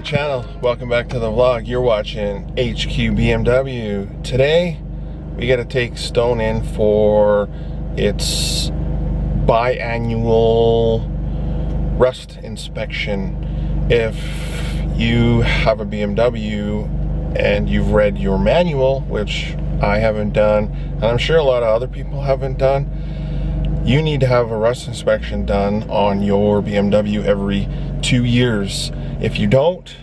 channel. Welcome back to the vlog. You're watching HQ BMW. Today we got to take Stone in for its biannual rust inspection. If you have a BMW and you've read your manual, which I haven't done, and I'm sure a lot of other people haven't done, you need to have a rust inspection done on your BMW every 2 years. If you don't,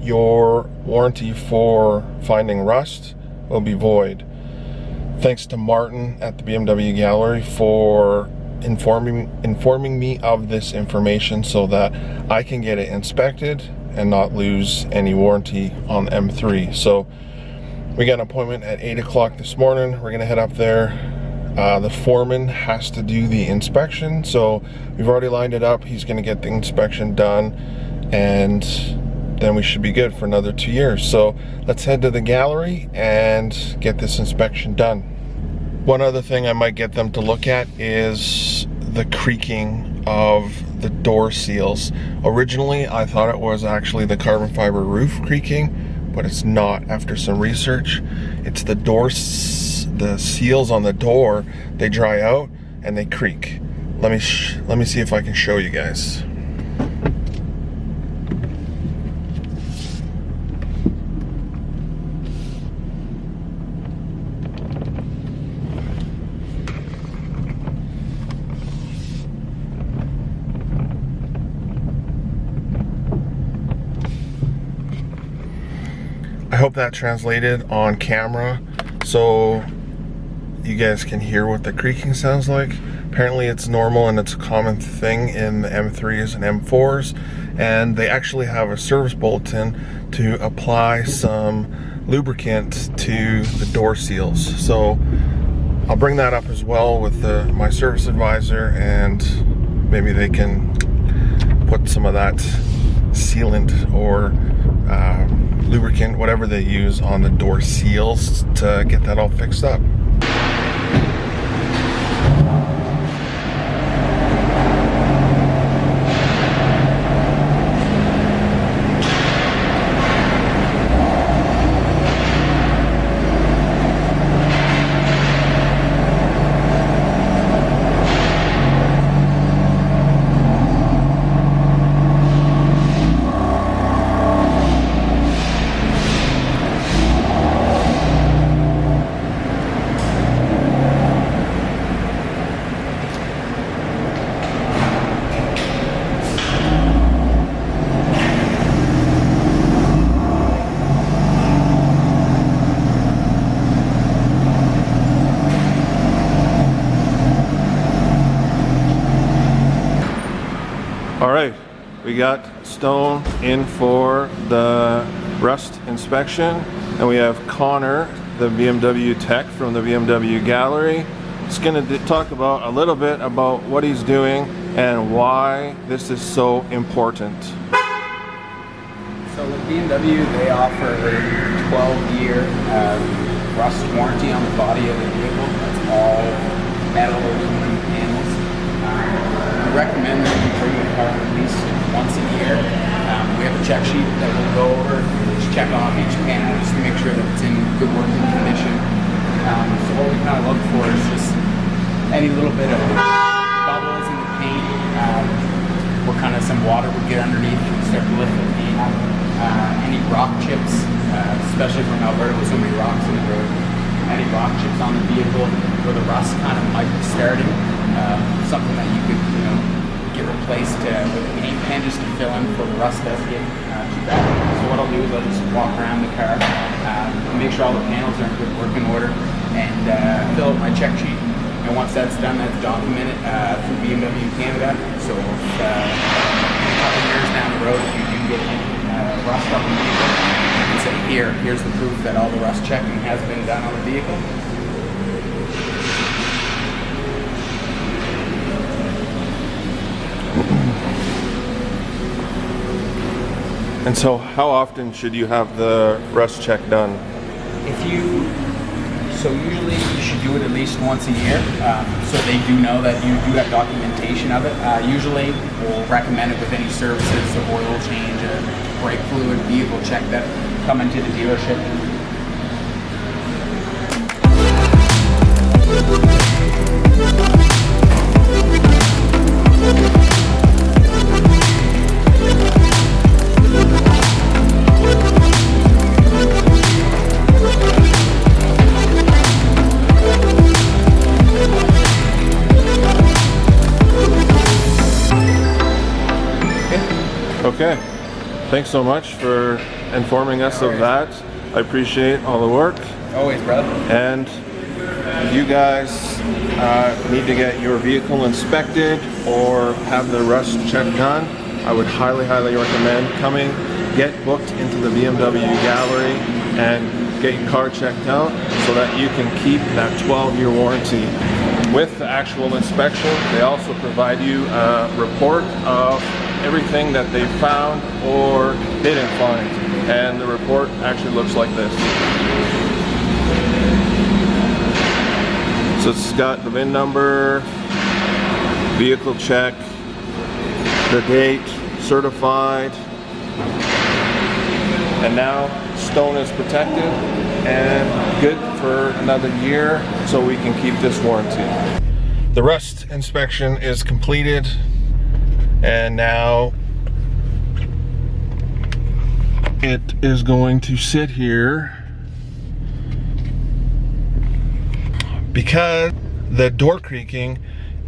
your warranty for finding rust will be void. Thanks to Martin at the BMW Gallery for informing me of this information so that I can get it inspected and not lose any warranty on the M3. So we got an appointment at 8 o'clock this morning. We're gonna head up there. The foreman has to do the inspection, so we've already lined it up. He's gonna get the inspection done, and then we should be good for another 2 years. So let's head to the gallery and get this inspection done. One other thing I might get them to look at is the creaking of the door seals. Originally, I thought it was actually the carbon fiber roof creaking, but it's not. After some research, it's the the seals on the door. They dry out and they creak. Let me see if I can show you guys. I hope that translated on camera so you guys can hear what the creaking sounds like. Apparently it's normal and it's a common thing in the M3s and M4s, and they actually have a service bulletin to apply some lubricant to the door seals. So I'll bring that up as well with my service advisor, and maybe they can put some of that sealant or lubricant, whatever they use, on the door seals to get that all fixed up. Alright, we got Stone in for the rust inspection, and we have Connor, the BMW tech from the BMW Gallery. He's going to talk about a little bit about what he's doing and why this is so important. So with BMW, they offer a 12-year rust warranty on the body of the vehicle. That's all metal aluminum panels. We recommend that you bring the car at least once a year. We have a check sheet that we'll go over, just check off each panel just to make sure that it's in good working condition. So what we kind of look for is just any little bit of bubbles in the paint, what kind of some water would get underneath and start to lift the paint up. Any rock chips, especially from Alberta with so many rocks in the road. Any rock chips on the vehicle where the rust kind of might be starting. Something that you could, get replaced with a paint pen just to fill in before the rust does get too bad. So what I'll do is I'll just walk around the car, make sure all the panels are in good working order, and fill out my check sheet. And once that's done, that's documented through BMW Canada. So if, a couple years down the road, if you do get any rust on the vehicle, you can say, here's the proof that all the rust checking has been done on the vehicle. And so how often should you have the rust check done? So usually you should do it at least once a year, so they do know that you do have documentation of it. Usually we'll recommend it with any services, so oil change, brake fluid, vehicle check that come into the dealership. Okay, thanks so much for informing us of that. I appreciate all the work. Always, brother. And if you guys need to get your vehicle inspected or have the rust check done, I would highly recommend coming, get booked into the BMW gallery and get your car checked out so that you can keep that 12-year warranty. With the actual inspection, they also provide you a report of everything that they found or didn't find. And the report actually looks like this. So it's got the VIN number, vehicle check, the date, certified, and now stone is protected and good for another year so we can keep this warranty. The rust inspection is completed and now it is going to sit here because the door creaking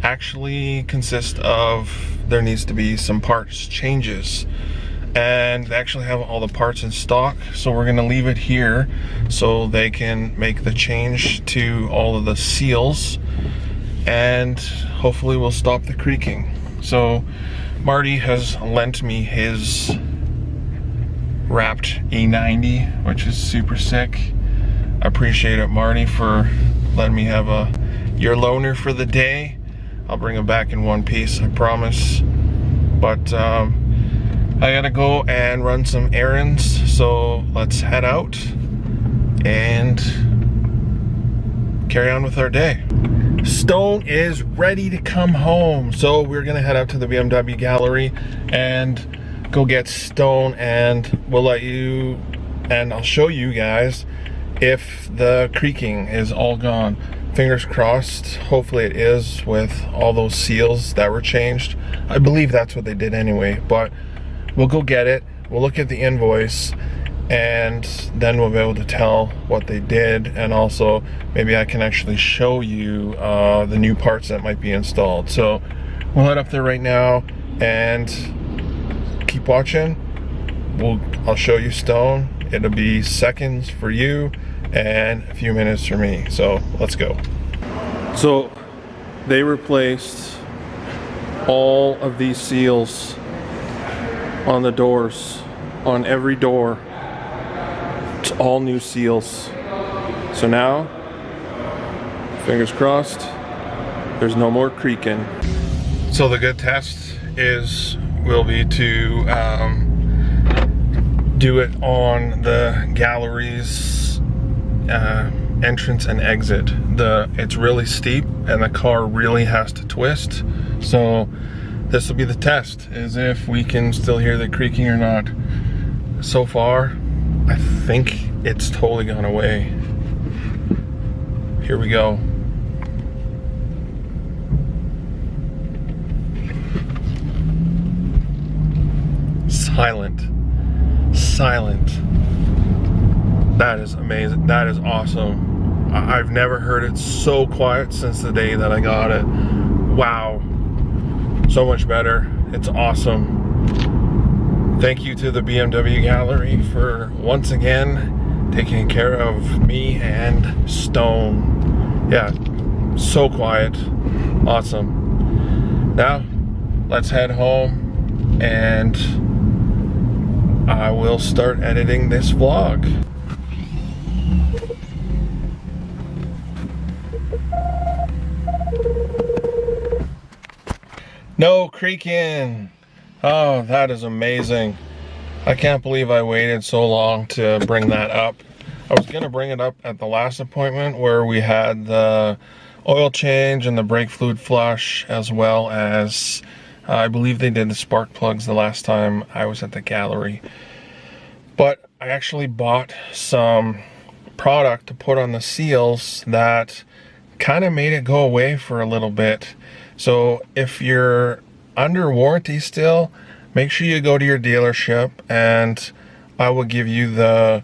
actually consists of, there needs to be some parts changes, and they actually have all the parts in stock, so we're gonna leave it here so they can make the change to all of the seals and hopefully we'll stop the creaking. So Marty has lent me his wrapped E90, which is super sick. I appreciate it, Marty, for letting me have your loaner for the day. I'll bring it back in one piece, I promise. But I gotta go and run some errands, so let's head out and carry on with our day. Stone is ready to come home, so we're gonna head out to the BMW gallery and go get Stone, and I'll show you guys if the creaking is all gone. Fingers crossed, hopefully it is, with all those seals that were changed. I believe that's what they did anyway, but we'll go get it, we'll look at the invoice, and then we'll be able to tell what they did, and also maybe I can actually show you the new parts that might be installed. So we'll head up there right now and keep watching. I'll show you Stone. It'll be seconds for you and a few minutes for me, so let's go. So they replaced all of these seals on the doors, on every door. It's all new seals. So now, fingers crossed, there's no more creaking. So the good test will be to do it on the gallery's entrance and exit. It's really steep and the car really has to twist. So this will be the test, is if we can still hear the creaking or not. So far, I think it's totally gone away. Here we go. Silent. That is amazing. That is awesome. I've never heard it so quiet since the day that I got it. Wow. So much better. It's awesome. Thank you to the BMW gallery for once again taking care of me and Stone. Yeah, so quiet. Awesome. Now, let's head home and I will start editing this vlog. No creaking. Oh, that is amazing. I can't believe I waited so long to bring that up. I was gonna bring it up at the last appointment where we had the oil change and the brake fluid flush, as well as I believe they did the spark plugs the last time I was at the gallery. But I actually bought some product to put on the seals that kind of made it go away for a little bit. So if you're under warranty still, make sure you go to your dealership, and I will give you the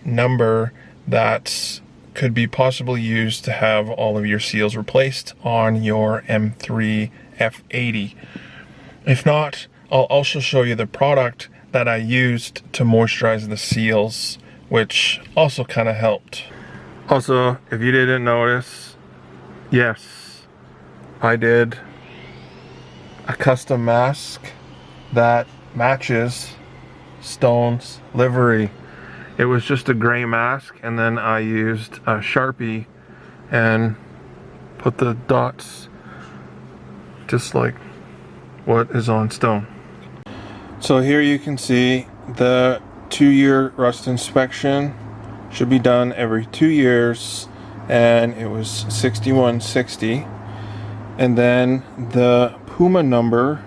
number that could be possibly used to have all of your seals replaced on your M3 F80. If not, I'll also show you the product that I used to moisturize the seals, which also kind of helped. Also, if you didn't notice, yes, I did a custom mask that matches Stone's livery. It was just a gray mask, and then I used a Sharpie and put the dots just like what is on Stone. So here you can see the 2-year rust inspection should be done every 2 years, and it was 6160. And then the Puma number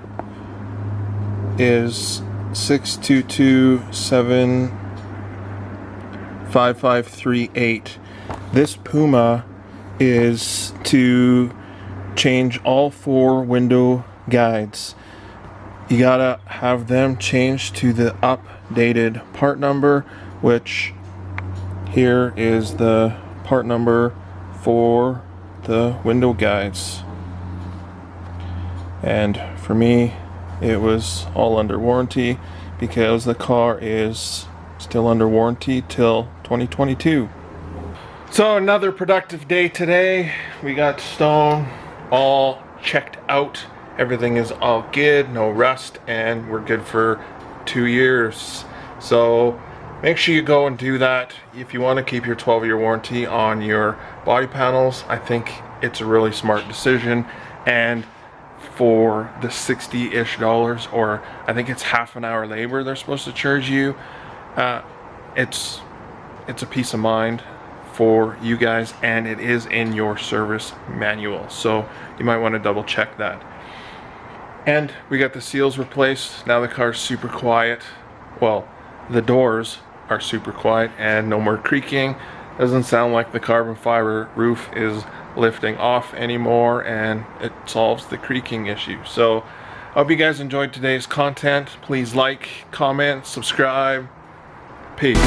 is 622755538. This Puma is to change all 4 window guides. You gotta have them changed to the updated part number, which here is the part number for the window guides. And for me, it was all under warranty because the car is still under warranty till 2022. So another productive day today. We got Stone all checked out. Everything is all good, no rust, and we're good for 2 years. So make sure you go and do that if you want to keep your 12-year warranty on your body panels. I think it's a really smart decision, and for the $60-ish, or I think it's half an hour labor they're supposed to charge you, it's a peace of mind for you guys, and it is in your service manual, so you might want to double check that. And we got the seals replaced. Now the car's super quiet. Well, the doors are super quiet and no more creaking. Doesn't sound like the carbon fiber roof is lifting off anymore, and it solves the creaking issue. So I hope you guys enjoyed today's content. Please like, comment, subscribe. Peace.